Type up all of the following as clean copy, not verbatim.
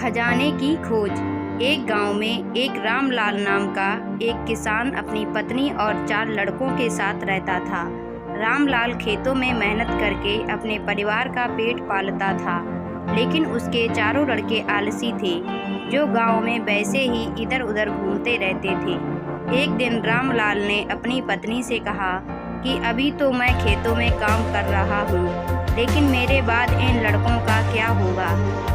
खजाने की खोज। एक गांव में एक रामलाल नाम का एक किसान अपनी पत्नी और 4 लड़कों के साथ रहता था। रामलाल खेतों में मेहनत करके अपने परिवार का पेट पालता था, लेकिन उसके चारों लड़के आलसी थे, जो गांव में वैसे ही इधर उधर घूमते रहते थे। एक दिन रामलाल ने अपनी पत्नी से कहा कि अभी तो मैं खेतों में काम कर रहा हूँ, लेकिन मेरे बाद इन लड़कों का क्या होगा?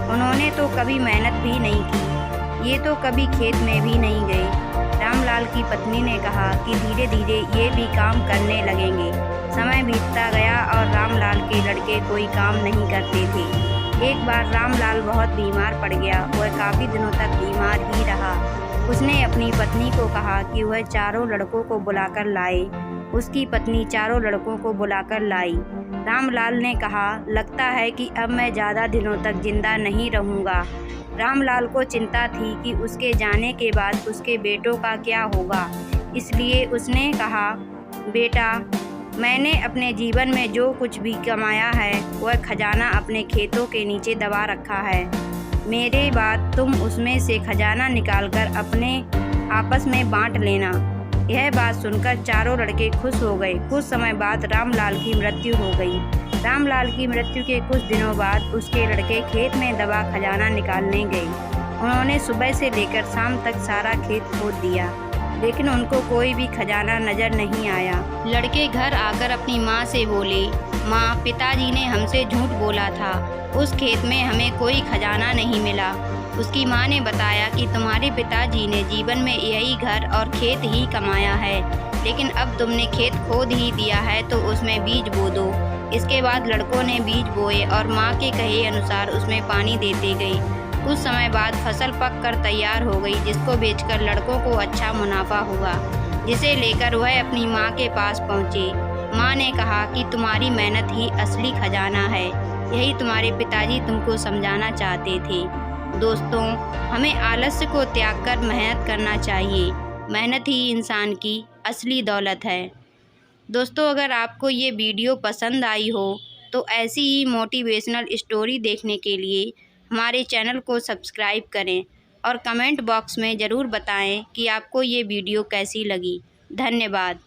उन्होंने तो कभी मेहनत भी नहीं की, ये तो कभी खेत में भी नहीं गए। रामलाल की पत्नी ने कहा कि धीरे धीरे ये भी काम करने लगेंगे। समय बीतता गया और रामलाल के लड़के कोई काम नहीं करते थे। एक बार रामलाल बहुत बीमार पड़ गया। वह काफ़ी दिनों तक बीमार ही रहा। उसने अपनी पत्नी को कहा कि वह चारों लड़कों को बुलाकर लाए। उसकी पत्नी चारों लड़कों को बुलाकर लाई। रामलाल ने कहा, लगता है कि अब मैं ज़्यादा दिनों तक जिंदा नहीं रहूँगा। रामलाल को चिंता थी कि उसके जाने के बाद उसके बेटों का क्या होगा, इसलिए उसने कहा, बेटा, मैंने अपने जीवन में जो कुछ भी कमाया है वह खजाना अपने खेतों के नीचे दबा रखा है। मेरे बाद तुम उसमें से खजाना निकालकर अपने आपस में बांट लेना। यह बात सुनकर चारों लड़के खुश हो गए। कुछ समय बाद रामलाल की मृत्यु हो गई। रामलाल की मृत्यु के कुछ दिनों बाद उसके लड़के खेत में दबा खजाना निकालने गए। उन्होंने सुबह से लेकर शाम तक सारा खेत खोद दिया, लेकिन उनको कोई भी खजाना नजर नहीं आया। लड़के घर आकर अपनी माँ से बोले, माँ, पिताजी ने हमसे झूठ बोला था, उस खेत में हमें कोई खजाना नहीं मिला। उसकी माँ ने बताया कि तुम्हारे पिताजी ने जीवन में यही घर और खेत ही कमाया है, लेकिन अब तुमने खेत खोद ही दिया है तो उसमें बीज बो दो। इसके बाद लड़कों ने बीज बोए और माँ के कहे अनुसार उसमें पानी देते गए। कुछ समय बाद फसल पक कर तैयार हो गई, जिसको बेचकर लड़कों को अच्छा मुनाफा हुआ, जिसे लेकर वह अपनी माँ के पास पहुँचे। माँ ने कहा कि तुम्हारी मेहनत ही असली खजाना है, यही तुम्हारे पिताजी तुमको समझाना चाहते थे। दोस्तों, हमें आलस्य को त्याग कर मेहनत करना चाहिए। मेहनत ही इंसान की असली दौलत है। दोस्तों, अगर आपको ये वीडियो पसंद आई हो तो ऐसी ही मोटिवेशनल स्टोरी देखने के लिए हमारे चैनल को सब्सक्राइब करें और कमेंट बॉक्स में ज़रूर बताएं कि आपको ये वीडियो कैसी लगी। धन्यवाद।